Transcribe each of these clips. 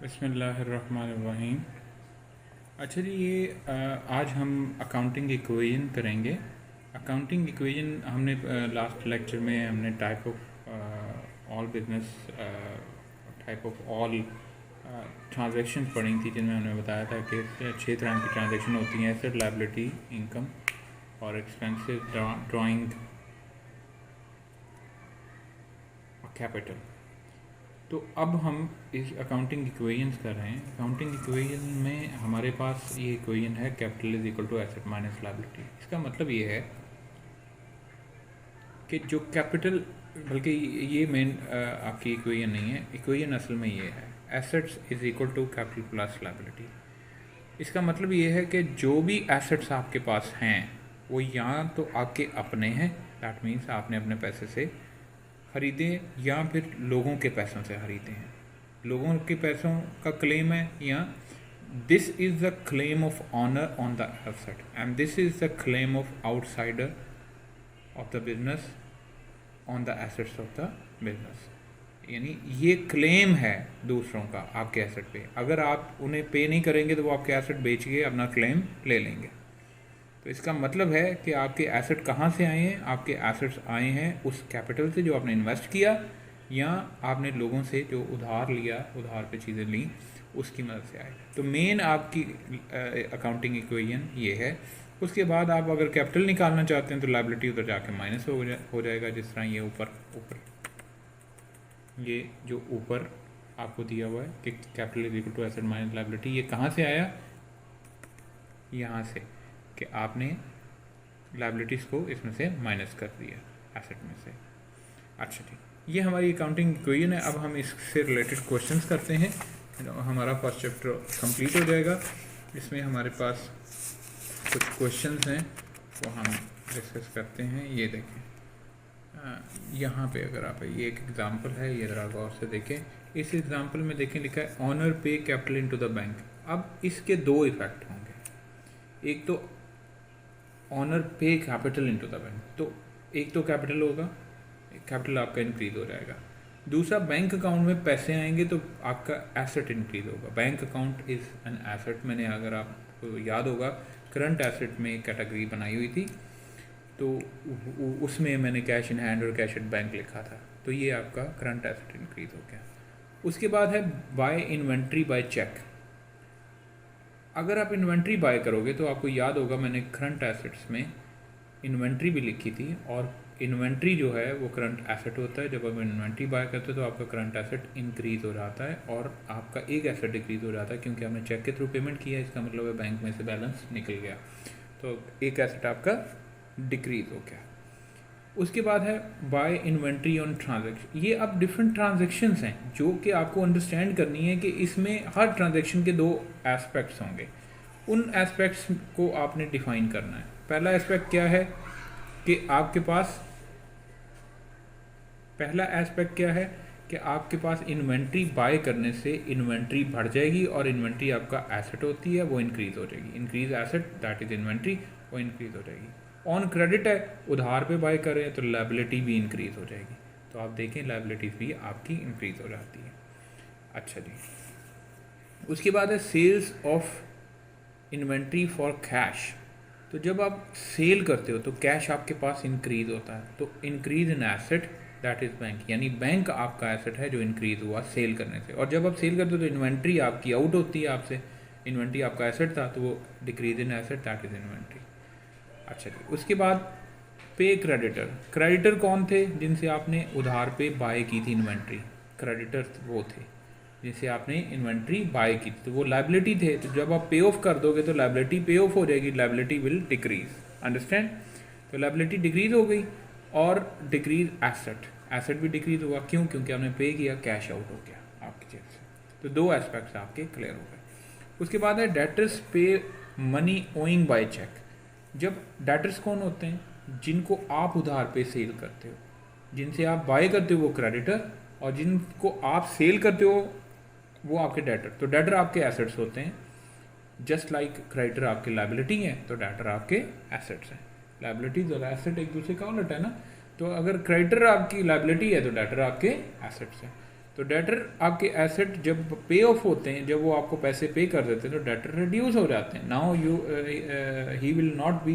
बिस्मिल्लाहिर्रहमानिर्रहीम। अच्छा जी, ये आज हम अकाउंटिंग इक्वेशन करेंगे। अकाउंटिंग इक्वेशन हमने लास्ट लेक्चर में हमने type of all business type of all transaction पढ़ी थी, जिनमें हमने बताया था कि 6 तरह की ट्रांजैक्शन होती हैं: एसेट, लायबिलिटी, इनकम और एक्सपेंसेस, ड्राइंग और कैपिटल। तो अब हम इस अकाउंटिंग इक्वेशंस कर रहे हैं। अकाउंटिंग इक्वेशन में हमारे पास ये इक्वेशन है capital is equal to asset minus liability. इसका मतलब ये है कि जो कैपिटल, बल्कि ये मेन आपकी इक्वेशन नहीं है, इक्वेशन असल में ये है assets is equal to capital plus liability. इसका मतलब ये है कि जो भी एसेट्स आपके पास हैं वो यहाँ तो आपके अपने हैं, दैट मीन्स आपने अपने पैसे से ख़रीदे या फिर लोगों के पैसों से ख़रीदे हैं। लोगों के पैसों का क्लेम है, या this is the claim of owner on the asset and this is the claim of outsider of the business on the assets of the business. यानी ये क्लेम है दूसरों का आपके एसेट पे। अगर आप उन्हें पे नहीं करेंगे तो वो आपके एसेट बेच के अपना क्लेम ले लेंगे। तो इसका मतलब है कि आपके एसेट कहाँ से आए हैं? आपके एसेट्स आए हैं उस कैपिटल से जो आपने इन्वेस्ट किया, या आपने लोगों से जो उधार लिया, उधार पे चीज़ें ली, उसकी मदद से आए। तो मेन आपकी अकाउंटिंग इक्वेशन ये है। उसके बाद आप अगर कैपिटल निकालना चाहते हैं तो लायबिलिटी उधर जाके माइनस हो जाएगा। जिस तरह ये ऊपर ये जो ऊपर आपको दिया हुआ है कि capital is equal to asset minus liability, ये कहाँ से आया? यहाँ से कि आपने लायबिलिटीज़ को इसमें से माइनस कर दिया एसेट में से। अच्छा ठीक, ये हमारी अकाउंटिंग इक्वेशन है। अब हम इससे रिलेटेड क्वेश्चंस करते हैं। हमारा फर्स्ट चैप्टर कंप्लीट हो जाएगा। इसमें हमारे पास कुछ क्वेश्चंस हैं वो हम डिस्कस करते हैं। ये देखें, यहाँ पे अगर आप, ये एक एग्जांपल है, ये ज़रा गौर से देखें। इस एग्जांपल में देखें, लिखा है ऑनर पे कैपिटल इनटू द बैंक। अब इसके दो इफेक्ट होंगे। एक तो ऑनर पे कैपिटल इनटू द बैंक, तो एक तो कैपिटल होगा, कैपिटल आपका इंक्रीज हो जाएगा। दूसरा, बैंक अकाउंट में पैसे आएंगे तो आपका एसेट इंक्रीज होगा। Bank account is an asset. मैंने, अगर आपको याद होगा, करंट एसेट में एक कैटेगरी बनाई हुई थी, तो उसमें मैंने कैश इन हैंड और कैश एट बैंक लिखा था। तो ये आपका करंट एसेट इंक्रीज हो गया। उसके बाद है बाय इन्वेंट्री बाय चेक। अगर आप इन्वेंट्री बाय करोगे तो आपको याद होगा, मैंने करंट एसेट्स में इन्वेंट्री भी लिखी थी, और इन्वेंट्री जो है वो करंट एसेट होता है। जब आप इन्वेंट्री बाय करते हो तो आपका करंट एसेट इंक्रीज हो जाता है और आपका एक एसेट डिक्रीज हो जाता है, क्योंकि आपने चेक के थ्रू पेमेंट किया। इसका मतलब है बैंक में से बैलेंस निकल गया, तो एक एसेट आपका डिक्रीज हो गया। उसके बाद है बाय इन्वेंट्री ऑन ट्रांजैक्शन। ये अब डिफरेंट ट्रांजैक्शंस हैं जो कि आपको अंडरस्टैंड करनी है कि इसमें हर ट्रांजैक्शन के दो एस्पेक्ट्स होंगे। उन एस्पेक्ट्स को आपने डिफाइन करना है। पहला एस्पेक्ट क्या है कि आपके पास, पहला एस्पेक्ट क्या है कि आपके पास इन्वेंट्री बाय करने से इन्वेंट्री बढ़ जाएगी, और इन्वेंट्री आपका एसेट होती है, वो इंक्रीज हो जाएगी। Increase asset that is inventory, वो इंक्रीज हो जाएगी। ऑन क्रेडिट है, उधार पे बाय कर रहे हैं, तो लायबिलिटी भी इंक्रीज हो जाएगी। तो आप देखें, लायबिलिटीज भी आपकी इंक्रीज हो जाती है। अच्छा जी, उसके बाद है sales of inventory for cash. तो जब आप सेल करते हो तो कैश आपके पास इंक्रीज होता है, तो increase in asset that is bank. यानी बैंक आपका एसेट है जो इंक्रीज हुआ सेल करने से। और जब आप सेल करते हो तो इन्वेंट्री आपकी आउट होती है आपसे। इन्वेंट्री आपका एसेट था, तो वो decrease in asset that is inventory. अच्छा जी, उसके बाद पे क्रेडिटर। क्रेडिटर कौन थे? जिनसे आपने उधार पे बाय की थी इन्वेंट्री। क्रेडिटर वो थे जिनसे आपने इन्वेंट्री बाय की थी, तो वो लायबिलिटी थे। तो जब आप पे ऑफ कर दोगे तो लायबिलिटी पे ऑफ हो जाएगी, लायबिलिटी विल डिक्रीज। अंडरस्टैंड? तो लायबिलिटी डिक्रीज हो गई और डिक्रीज एसेट, एसेट भी डिक्रीज हुआ। क्यों? क्योंकि आपने पे किया, कैश आउट हो गया आपकी जेब से। तो दो एस्पेक्ट्स आपके क्लियर हो गए। उसके बाद है डेटर्स पे मनी ओइंग बाय चेक। जब डेटर्स कौन होते हैं? जिनको आप उधार पे सेल करते हो। जिनसे आप बाय करते हो वो क्रेडिटर, और जिनको आप सेल करते हो वो आपके डेटर। तो डेटर आपके एसेट्स होते हैं, जस्ट लाइक क्रेडिटर आपके लायबिलिटी है, तो डेटर आपके एसेट्स हैं। लायबिलिटीज और एसेट एक दूसरे का उलट है ना। तो अगर क्रेडिटर आपकी लायबिलिटी है तो डेटर आपके एसेट्स हैं। तो डेटर आपके एसेट जब पे ऑफ होते हैं, जब वो आपको पैसे पे कर देते हैं, तो डेटर रिड्यूस हो जाते हैं. Now you he will not be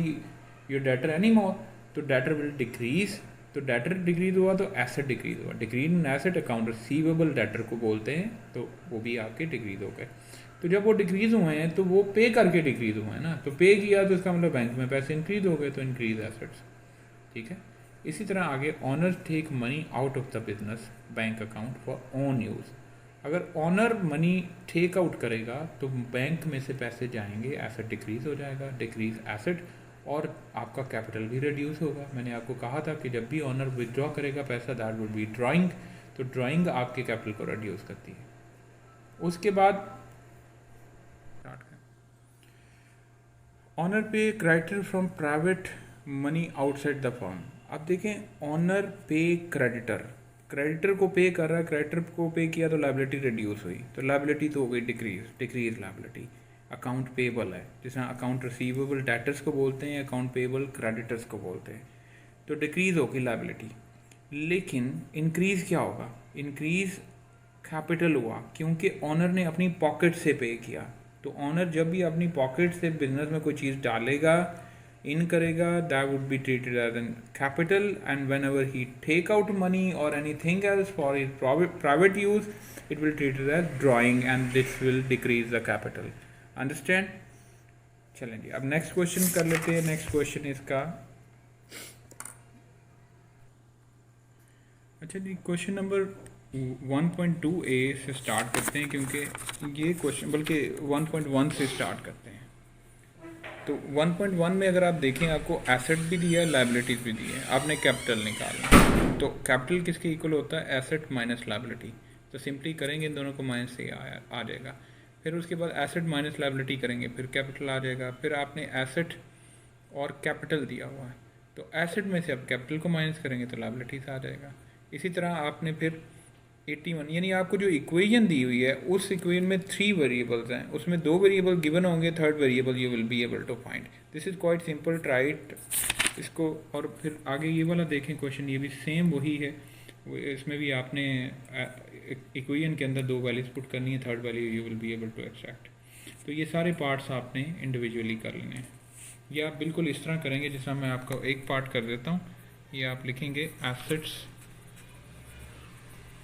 your debtor any more, तो डेटर विल डिक्रीज. तो डेटर डिक्रीज हुआ तो एसेट डिक्रीज हुआ. Decrease in asset account receivable debtor को बोलते हैं, तो वो भी आपके डिक्रीज हो गए. तो जब वो डिक्रीज हुए हैं तो वो पे करके डिक्रीज हुए हैं ना, तो पे किया तो इसका मतलब बैंक में पैसे इंक्रीज हो गए, तो इंक्रीज एसेट्स. ठीक है. इसी तरह आगे, owner take money out of the business bank account for own use. अगर ऑनर मनी टेक आउट करेगा तो बैंक में से पैसे जाएंगे, एसेट डिक्रीज हो जाएगा, डिक्रीज एसेट, और आपका कैपिटल भी रिड्यूस होगा. मैंने आपको कहा था कि जब भी ऑनर विदड्रॉ करेगा पैसा, दैट वुड बी ड्राइंग. तो ड्राइंग आपके कैपिटल को रिड्यूस करती है. उसके बाद ऑनर पे creditor from private money outside the firm. अब देखें, ऑनर पे क्रेडिटर, क्रेडिटर को पे कर रहा है, क्रेडिटर को पे किया तो लाइबिलिटी रिड्यूस हुई, तो लाइबिलिटी तो हो गई डिक्रीज लाइबिलिटी. अकाउंट पेबल है, जिसमें अकाउंट रिसीवेबल डेटर्स को बोलते हैं, अकाउंट पेबल क्रेडिटर्स को बोलते हैं, तो डिक्रीज होगी लाइबिलिटी. लेकिन इंक्रीज क्या होगा? इंक्रीज कैपिटल हुआ, क्योंकि ऑनर ने अपनी पॉकेट से पे किया. तो ऑनर जब भी अपनी पॉकेट से बिजनेस में कोई चीज़ डालेगा, इन करेगा, that would be treated as an capital. And whenever he take out money और anything else for his private use, it will treated as drawing, and this will decrease the capital. Understand? चलें जी, अब next question कर लेते हैं. Next question इसका, अच्छा जी, question number 1.2a से स्टार्ट करते हैं, क्योंकि ये क्वेश्चन बल्कि 1.1 से स्टार्ट करते हैं. तो 1.1 में अगर आप देखें, आपको एसेट भी दिया है, लाइबिलिटीज़ भी दी है, आपने कैपिटल निकालना. तो कैपिटल किसके इक्वल होता है? Asset minus liability. तो सिंपली करेंगे, इन दोनों को माइनस से आ जाएगा. फिर उसके बाद एसेट माइनस लाइबिलिटी करेंगे, फिर कैपिटल आ जाएगा. फिर आपने एसेट और कैपिटल दिया हुआ है, तो एसेट में से आप कैपिटल को माइनस करेंगे तो लाइबिलिटीज़ आ जाएगा. इसी तरह आपने फिर 81, यानी आपको जो इक्वेशन दी हुई है, उस इक्वेशन में 3 वेरिएबल्स हैं, उसमें 2 वेरिएबल गिवन होंगे, third variable you will be able to find. This is quite simple, try it इसको. और फिर आगे ये वाला देखें क्वेश्चन, ये भी सेम वही है. इसमें भी आपने इक्वेशन के अंदर 2 वैल्यूज पुट करनी है, third value you will be able to extract. तो ये सारे पार्ट्स आपने इंडिविजुअली कर लेने हैं. ये आप बिल्कुल इस तरह करेंगे जिस तरह मैं आपको एक पार्ट कर देता हूँ. ये आप लिखेंगे assets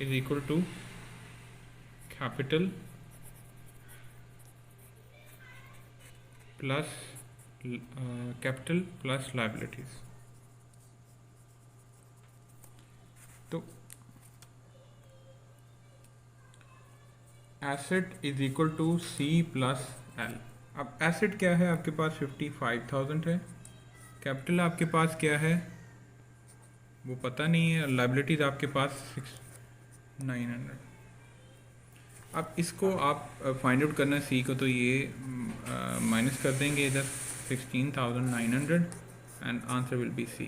is equal to capital plus capital plus liabilities. तो asset is equal to C plus L. अब एसेट क्या है आपके पास? 55,000 है. कैपिटल आपके पास क्या है वो पता नहीं है. लाइबिलिटीज आपके पास 900. अब इसको आप फाइंड आउट करना है सी को, तो ये माइनस कर देंगे इधर 16,900 and answer will be C.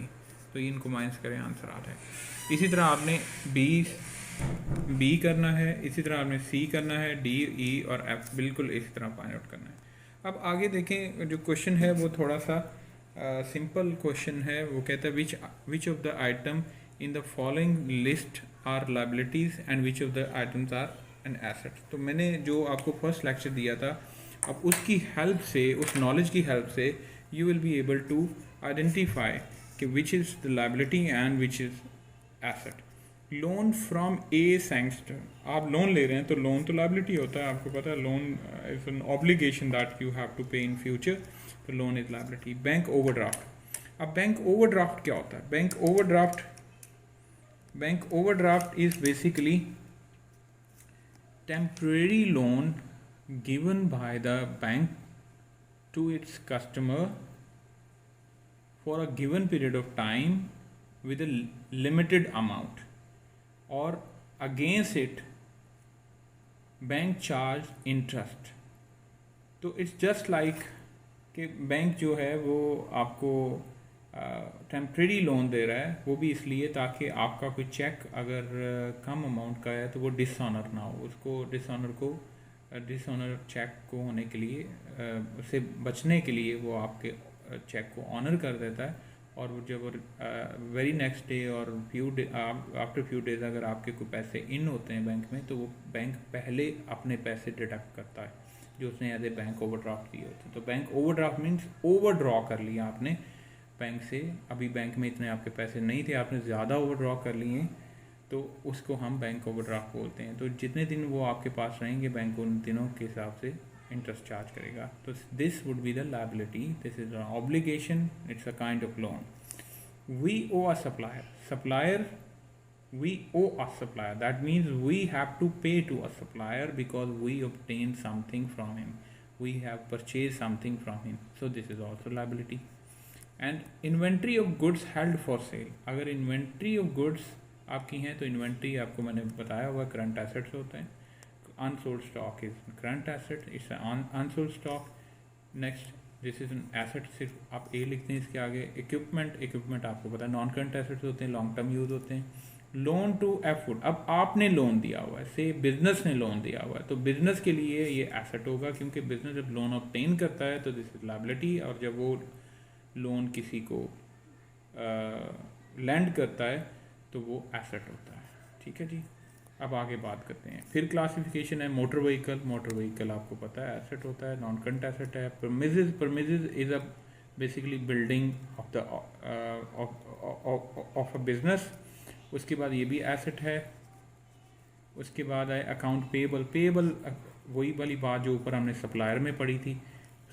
तो ये इनको माइनस करें, आंसर आ जाए. इसी तरह आपने बी करना है, इसी तरह आपने सी करना है, डी, ई और एफ बिल्कुल इसी तरह फाइंड आउट करना है. अब आगे देखें, जो क्वेश्चन है वो थोड़ा सा सिंपल क्वेश्चन है. वो कहता है which of the item in the following list are liabilities and which of the items are an asset. तो मैंने जो आपको फर्स्ट लेक्चर दिया था, अब उसकी हेल्प से, उस नॉलेज की हेल्प से you will be able to identify कि which is the liability and which is asset. Loan from a sanction, आप लोन ले रहे हैं तो लोन तो लाइबिलिटी होता है, आपको पता है. Loan is an obligation that you have to pay in future, तो loan is liability. Bank overdraft. अब बैंक ओवरड्राफ्ट क्या होता है? Bank overdraft is basically temporary loan given by the bank to its customer for a given period of time with a limited amount, or against it bank charge interest. तो it's just like कि bank जो है वो आपको temporary loan दे रहा है, वो भी इसलिए ताकि आपका कोई चेक अगर कम अमाउंट का है तो वो डिसऑनर ना हो. उसको डिसऑनर चेक को होने के लिए, उससे बचने के लिए वो आपके चेक को ऑनर कर देता है और वो जब वेरी नेक्स्ट डे और आफ्टर फ्यू डेज अगर आपके कोई पैसे इन होते हैं बैंक में, तो वो बैंक पहले अपने पैसे डिडक्ट करता है जो उसने एज ए बैंक ओवरड्राफ्ट दिए होते हैं। तो बैंक ओवरड्राफ्ट मीन्स ओवरड्रॉ कर लिया आपने बैंक से, अभी बैंक में इतने आपके पैसे नहीं थे, आपने ज़्यादा ओवरड्रॉ कर लिए, तो उसको हम बैंक ओवरड्राफ्ट बोलते हैं। तो जितने दिन वो आपके पास रहेंगे बैंक उन दिनों के हिसाब से इंटरेस्ट चार्ज करेगा। तो this would be the liability, this is an obligation, it's a kind of loan. We owe a supplier, we owe a supplier, that means we have to pay to a supplier because we obtained something from him, we have purchased something from him, so this is also liability। and inventory of goods held for sale, अगर inventory of goods आपकी हैं तो inventory आपको मैंने बताया हुआ current assets होते हैं, unsold stock is current asset, it's an unsold stock। next this is an asset, सिर्फ आप ए लिखते हैं इसके आगे। इक्विपमेंट आपको पता है नॉन करंट एसेट्स होते हैं, लॉन्ग टर्म यूज होते हैं। लोन टू एफुड, अब आपने लोन दिया हुआ है, से बिजनेस ने लोन दिया हुआ है, तो बिजनेस के लिए ये एसेट होगा, क्योंकि बिजनेस जब लोन ऑब्टेन करता है तो दिस इज लायबिलिटी, और जब वो लोन किसी को लैंड करता है तो वो एसेट होता है। ठीक है जी, अब आगे बात करते हैं। फिर क्लासिफिकेशन है मोटर व्हीकल आपको पता है एसेट होता है, नॉन करंट एसेट है। Premises is a basically building of the of a business, उसके बाद ये भी एसेट है। उसके बाद है अकाउंट पेबल वही वाली बात जो ऊपर हमने सप्लायर में पढ़ी थी,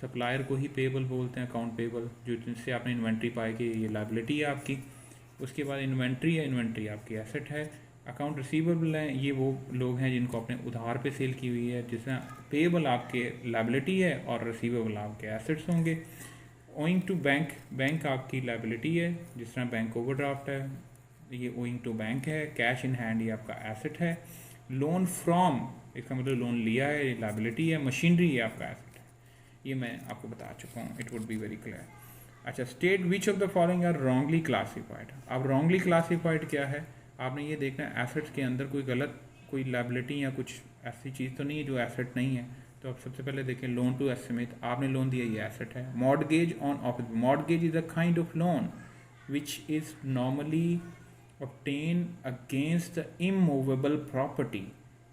सप्लायर को ही पेबल बोलते हैं, अकाउंट पेबल, जो जिनसे आपने इन्वेंट्री पाई कि ये लायबिलिटी है आपकी। उसके बाद इन्वेंट्री है, इन्वेंट्री आपकी एसेट है। अकाउंट रिसीवेबल हैं, ये वो लोग हैं जिनको आपने उधार पे सेल की हुई है, जिसमें पेबल आपके लायबिलिटी है और रिसीवेबल आपके एसेट्स होंगे। ओइंग टू बैंक आपकी लायबिलिटी है, जिस तरह बैंक ओवरड्राफ्ट है ये ओइंग टू बैंक है। कैश इन हैंड ये आपका एसेट है। लोन फ्रॉम, इसका मतलब लोन लिया है, ये लायबिलिटी है। मशीनरी ये आपका एसेट है, ये मैं आपको बता चुका हूँ, it would be very clear. अच्छा, state which of the following are wrongly classified. अब रॉन्गली क्लासीफाइड क्या है, आपने ये देखना है एसेट्स के अंदर कोई लायबिलिटी या कुछ ऐसी चीज़ तो नहीं है जो एसेट नहीं है। तो आप सबसे पहले देखें लोन टू एस्टिमेट, आपने लोन दिया ये एसेट है। Mortgage on office, mortgage is a kind of loan which is normally obtain against the immovable property.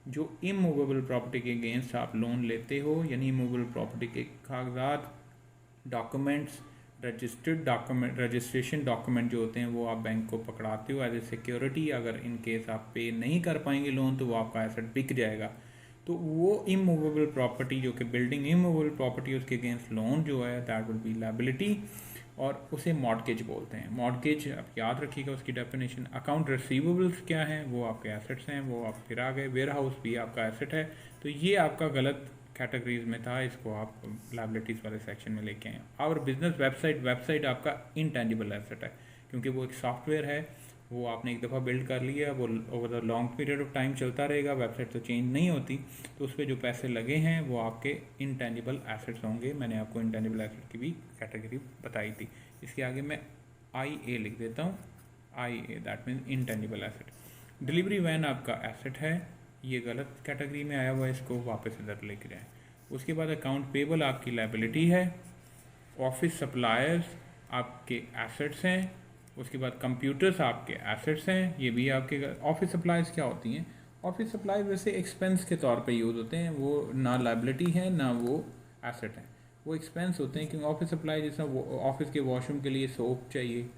जो इमूवेबल प्रॉपर्टी के अगेंस्ट आप लोन लेते हो, यानी इमूवेबल प्रॉपर्टी के कागजात, डॉक्यूमेंट्स, रजिस्ट्रेशन डॉक्यूमेंट जो होते हैं वो आप बैंक को पकड़ाते हो एज ए सिक्योरिटी। अगर इन केस आप पे नहीं कर पाएंगे लोन तो वो आपका एसेट बिक जाएगा। तो वो इमूवेबल प्रॉपर्टी जो कि बिल्डिंग इमूवेबल प्रॉपर्टी, उसके अगेंस्ट लोन जो है दैट विल बी लायबिलिटी, और उसे मॉर्टगेज बोलते हैं। मॉर्टगेज आप याद रखिएगा उसकी डेफिनेशन। अकाउंट रिसीवेबल्स क्या हैं, वो आपके एसेट्स हैं, वो आप फिर आ गए। वेयर हाउस भी आपका एसेट है। तो ये आपका गलत कैटेगरीज में था, इसको आप लायबिलिटीज़ वाले सेक्शन में लेके आए। और बिजनेस वेबसाइट आपका इंटेंजिबल एसेट है, क्योंकि वो एक सॉफ्टवेयर है, वो आपने एक दफ़ा बिल्ड कर लिया, वो over the long period of time चलता रहेगा, वेबसाइट तो चेंज नहीं होती। तो उस पर जो पैसे लगे हैं वो आपके इंटेंजिबल एसेट्स होंगे। मैंने आपको इंटेंजिबल एसेट की भी कैटेगरी बताई थी। इसके आगे मैं IA लिख देता हूँ, IA that means intangible asset. Delivery van आपका एसेट है, ये गलत कैटेगरी में आया हुआ है, इसको वापस इधर लेके जाएँ। उसके बाद अकाउंट पेबल आपकी लायबिलिटी है। ऑफिस सप्लायर्स आपके एसेट्स हैं। उसके बाद कंप्यूटर्स आपके एसेट्स हैं, ये भी आपके। ऑफिस सप्लाइज क्या होती हैं, ऑफिस सप्लाइज वैसे एक्सपेंस के तौर पे यूज़ होते हैं, वो ना लायबिलिटी है ना वो एसेट है, वो एक्सपेंस होते हैं। क्योंकि ऑफिस सप्लाई जैसा ऑफिस के वॉशरूम के लिए सोप चाहिए,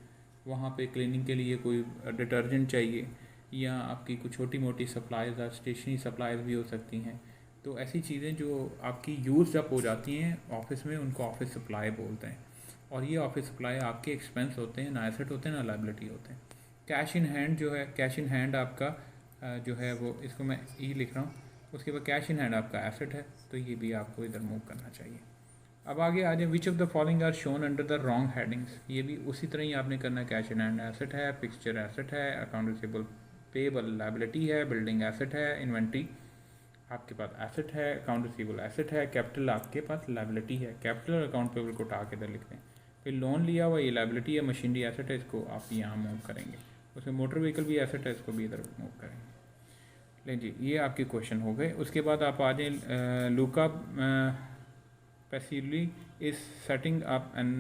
वहाँ पे क्लीनिंग के लिए कोई डिटर्जेंट चाहिए, या आपकी कुछ छोटी मोटी सप्लाईज स्टेशनरी सप्लाईज भी हो सकती हैं। तो ऐसी चीज़ें जो आपकी यूज़ अप हो जाती हैं ऑफिस में, उनको ऑफिस सप्लाई बोलते हैं। और ये ऑफिस सप्लाई आपके एक्सपेंस होते हैं, ना एसेट होते हैं ना लायबिलिटी होते हैं। कैश इन हैंड जो है, कैश इन हैंड आपका जो है वो, इसको मैं ई लिख रहा हूँ। उसके बाद कैश इन हैंड आपका एसेट है, तो ये भी आपको इधर मूव करना चाहिए। अब आगे आ जाए, which of the following are shown under the wrong headings. ये भी उसी तरह ही आपने करना है। कैश इन हैंड एसेट है, फिक्सचर एसेट है, अकाउंट रिसीवेबल पेबल लायबिलिटी है, बिल्डिंग एसेट है, इन्वेंट्री आपके पास एसेट है, अकाउंट रिसीवेबल एसेट है, कैपिटल आपके पास लायबिलिटी है। कैपिटल और अकाउंट पेबल को उठा के इधर लिखते हैं। फिर लोन लिया हुआ ये लायबिलिटी है, मशीनरी एसेट है, इसको आप यहाँ मूव करेंगे। उसमें मोटर व्हीकल भी एसेट है, इसको भी इधर मूव करेंगे। लें जी, ये आपके क्वेश्चन हो गए। उसके बाद आप आ जाए Luca passively is setting up an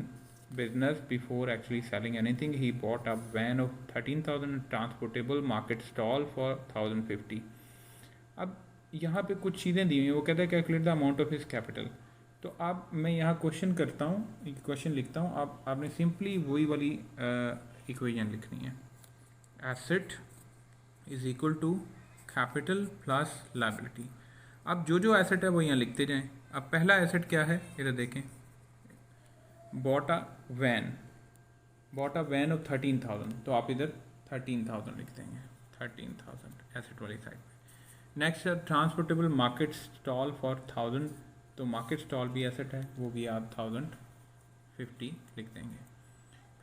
business before actually selling anything. He bought a van of 13,000 transportable market stall for 1,050. अब यहाँ पे कुछ चीज़ें दी हुई हैं, वो कहता है calculate the amount of his capital. तो आप मैं यहाँ क्वेश्चन करता हूँ, क्वेश्चन लिखता हूँ, आपने सिंपली वही वाली इक्वेशन लिखनी है। Asset is equal to capital plus liability. अब जो एसेट है वो यहाँ लिखते जाएं। अब पहला एसेट क्या है, इधर देखें, बॉट अ वैन ऑफ 13,000, तो आप इधर 13,000 लिख देंगे, 13,000 एसेट वाली साइड पे। नेक्स्ट है ट्रांसपोर्टेबल मार्केट स्टॉल फॉर 1,000, तो मार्केट स्टॉल भी एसेट है, वो भी आप 1,050 लिख देंगे।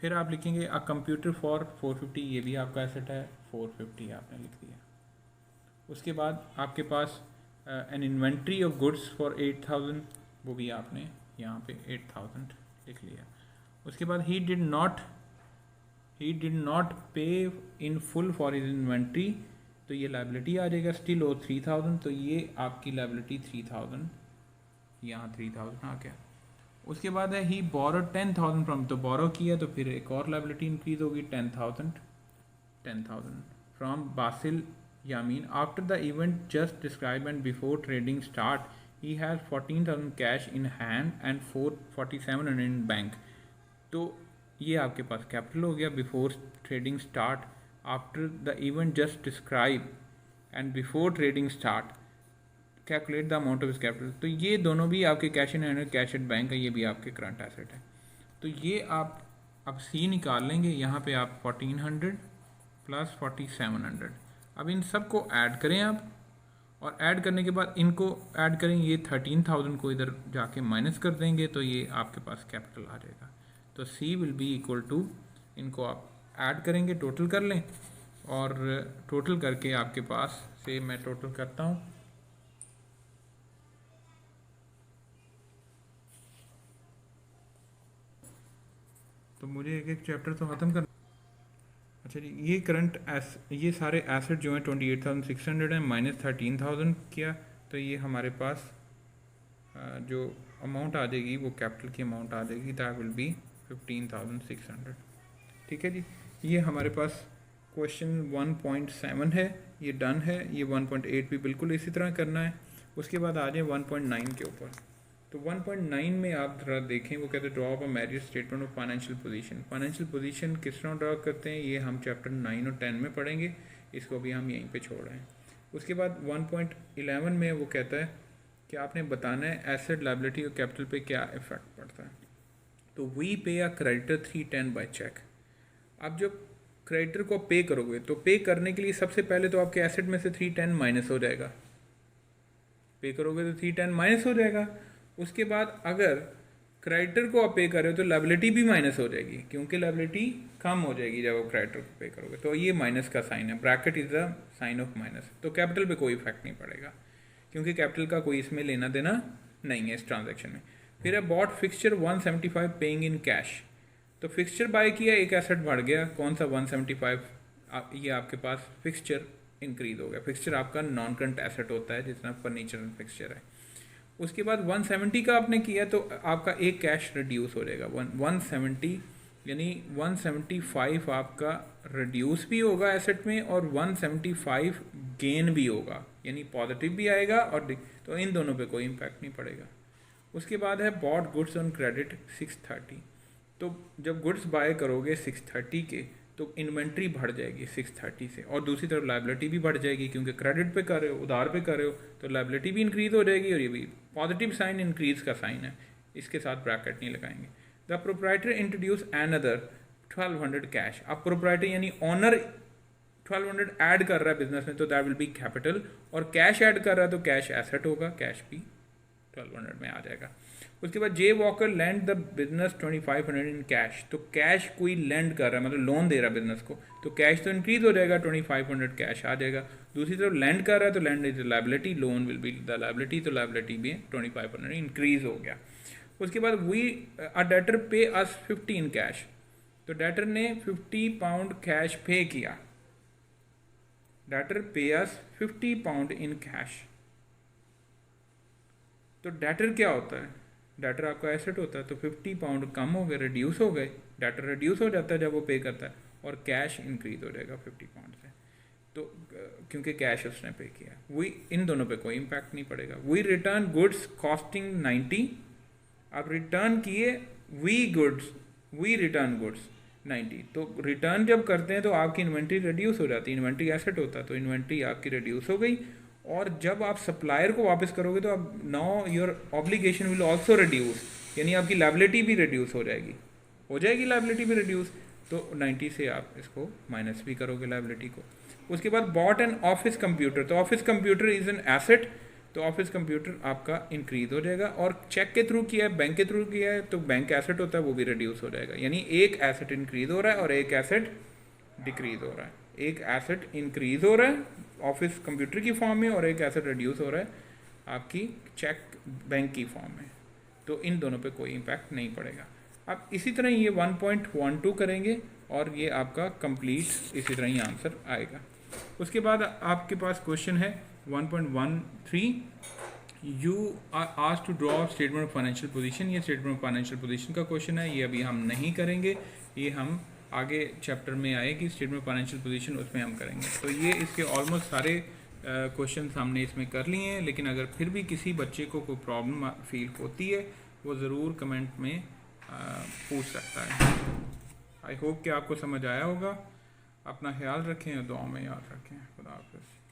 फिर आप लिखेंगे अ कंप्यूटर फॉर 450, ये भी आपका एसेट है, 450 आपने लिख दिया। उसके बाद आपके पास an inventory of goods for 8,000, वो भी आपने यहाँ पे 8,000 लिख लिया। उसके बाद ही डिड नॉट पे in full for his inventory, तो ये लायबिलिटी आ जाएगा। स्टिल ओ 3,000, तो ये आपकी लायबिलिटी 3,000, यहाँ 3,000 आ गया। उसके बाद है ही बोरो 10,000 फ्रॉम, तो बोरो किया तो फिर एक और लायबिलिटी इंक्रीज होगी 10,000 from Basil Yameen after the event just describe and before trading start he has 14,000 cash in hand and 447 in bank. तो ये आपके पास कैपिटल हो गया। Before trading start, after the event just describe and before trading start calculate the amount of his capital, तो ये दोनों भी आपके cash in hand, cash at bank है, ये भी आपके करंट एसेट है। तो ये आप अब सी निकाल लेंगे। यहाँ पे आप 1400 प्लस 4700, अब इन सब को ऐड करें आप, और ऐड करने के बाद इनको ऐड करेंगे, ये 13,000 को इधर जाके माइनस कर देंगे, तो ये आपके पास कैपिटल आ जाएगा। तो C will be equal to, इनको आप ऐड करेंगे, टोटल कर लें, और टोटल करके आपके पास से मैं टोटल करता हूँ, तो मुझे एक एक चैप्टर तो ख़त्म कर। अच्छा जी, ये ये सारे एसेट जो हैं 28,600 है, माइनस 13,000 किया, तो ये हमारे पास जो अमाउंट आ जाएगी वो कैपिटल की अमाउंट आ जाएगी, दैट विल बी 15,600। ठीक है जी, ये हमारे पास क्वेश्चन 1.7 है, ये डन है। ये 1.8 भी बिल्कुल इसी तरह करना है। उसके बाद आ जाए 1.9 के ऊपर। तो 1.9 में आप ज़रा देखें, वो कहते हैं draw a marriage statement of financial position. Financial position किस तरह ड्रॉ करते हैं, ये हम चैप्टर 9 और 10 में पढ़ेंगे, इसको भी हम यहीं पे छोड़ रहे हैं। उसके बाद 1.11 में वो कहता है कि आपने बताना है एसेट, लायबिलिटी और कैपिटल पे क्या इफेक्ट पड़ता है। तो वी पे अ क्रेडिटर 310 बाय चेक। आप जब क्रेडिटर को पे करोगे, तो पे करने के लिए सबसे पहले तो आपके एसेट में से 310 माइनस हो जाएगा। पे करोगे तो 310 माइनस हो जाएगा। उसके बाद अगर क्रेडिटर को आप पे कर रहे हो तो लायबिलिटी भी माइनस हो जाएगी, क्योंकि लायबिलिटी कम हो जाएगी जब आप क्रेडिटर को पे करोगे। तो ये माइनस का साइन है, bracket is the sign of minus. तो कैपिटल पे कोई इफेक्ट नहीं पड़ेगा, क्योंकि कैपिटल का कोई इसमें लेना देना नहीं है इस ट्रांजेक्शन में। फिर है bought fixture 175 paying in cash. तो फिक्सचर बाय किया, एक एसेट बढ़ गया, कौन सा 175, ये आपके पास फिक्सचर इंक्रीज हो गया। फिक्सचर आपका नॉन करंट एसेट होता है, जितना फर्नीचर एंड फिक्सचर है। उसके बाद 170 का आपने किया तो आपका एक कैश रिड्यूस हो जाएगा, 170 यानी 175 आपका रिड्यूस भी होगा एसेट में, और 175 गेन भी होगा, यानी पॉजिटिव भी आएगा, और तो इन दोनों पे कोई इम्पैक्ट नहीं पड़ेगा। उसके बाद है बॉट गुड्स ऑन क्रेडिट 630। तो जब गुड्स बाय करोगे 630 के, तो इन्वेंट्री बढ़ जाएगी 630 से, और दूसरी तरफ लायबिलिटी भी बढ़ जाएगी, क्योंकि क्रेडिट पे कर रहे हो, उधार पे कर रहे हो, तो लायबिलिटी भी इंक्रीज हो जाएगी, और ये भी पॉजिटिव साइन इंक्रीज का साइन है, इसके साथ ब्रैकेट नहीं लगाएंगे। The proprietor introduce another 1200 cash. अब प्रोप्राइटर यानी ऑनर 1200 ऐड कर रहा है बिजनेस में, तो दैट विल बी कैपिटल, और कैश ऐड कर रहा है तो कैश एसेट होगा, कैश भी 1200 में आ जाएगा। उसके बाद J Walker lend the business 2500 in cash. तो कैश कोई लैंड कर रहा है, मतलब लोन दे रहा है बिजनेस को, तो कैश तो इंक्रीज हो जाएगा, 2500 कैश आ जाएगा। दूसरी तरफ लैंड कर रहा है तो land is liability, loan will be the liability, तो लायबिलिटी भी 2500 इंक्रीज हो गया। उसके बाद वी अ डेटर पे अस 50 इन कैश। तो डेटर ने 50 पाउंड कैश पे किया, डेटर पे अस 50 पाउंड इन कैश। तो डेटर क्या होता है, डेटर आपका एसेट होता है, तो 50 पाउंड कम हो गए, रिड्यूस हो गए, डेटर रिड्यूस हो जाता है जब वो पे करता है, और कैश इंक्रीज हो जाएगा 50 पाउंड से, तो क्योंकि कैश उसने पे किया। वही इन दोनों पे कोई इम्पैक्ट नहीं पड़ेगा। वी रिटर्न गुड्स कॉस्टिंग 90, आप रिटर्न किए वी रिटर्न गुड्स 90, तो रिटर्न जब करते हैं तो आपकी इन्वेंट्री रिड्यूस हो जाती है, इन्वेंट्री एसेट होता है, तो इन्वेंट्री आपकी रिड्यूस हो गई। और जब आप सप्लायर को वापस करोगे तो अब now your obligation will also reduce, यानी आपकी लायबिलिटी भी रिड्यूस हो जाएगी लायबिलिटी भी रिड्यूस, तो 90 से आप इसको माइनस भी करोगे लायबिलिटी को। उसके बाद बॉट एन ऑफिस कंप्यूटर, तो office computer is an asset, तो ऑफिस कंप्यूटर आपका इंक्रीज हो जाएगा। और चेक के थ्रू किया है, बैंक के थ्रू किया है, तो बैंक एसेट होता है वो भी रिड्यूस हो जाएगा, यानी एक एसेट इंक्रीज हो रहा है और एक एसेट डिक्रीज हो रहा है। एक एसेट इंक्रीज हो रहा है ऑफिस कंप्यूटर की फॉर्म में, और एक एसेट रिड्यूस हो रहा है आपकी चेक बैंक की फॉर्म में, तो इन दोनों पे कोई इम्पैक्ट नहीं पड़ेगा। अब इसी तरह ये 1.12 करेंगे और ये आपका कंप्लीट इसी तरह ही आंसर आएगा। उसके बाद आपके पास क्वेश्चन है 1.13, you are asked to draw statement of financial position. ये स्टेटमेंट ऑफ फाइनेंशियल पोजीशन का क्वेश्चन है, ये अभी हम नहीं करेंगे, ये हम आगे चैप्टर में आएगी स्टेटमेंट ऑफ फाइनेंशियल पोजीशन, उसमें हम करेंगे। तो ये इसके ऑलमोस्ट सारे क्वेश्चन हमने इसमें कर लिए हैं, लेकिन अगर फिर भी किसी बच्चे को कोई प्रॉब्लम फील होती है वो ज़रूर कमेंट में पूछ सकता है। आई होप कि आपको समझ आया होगा। अपना ख्याल रखें और दुआ में याद रखें। खुदा हाफ़िज़।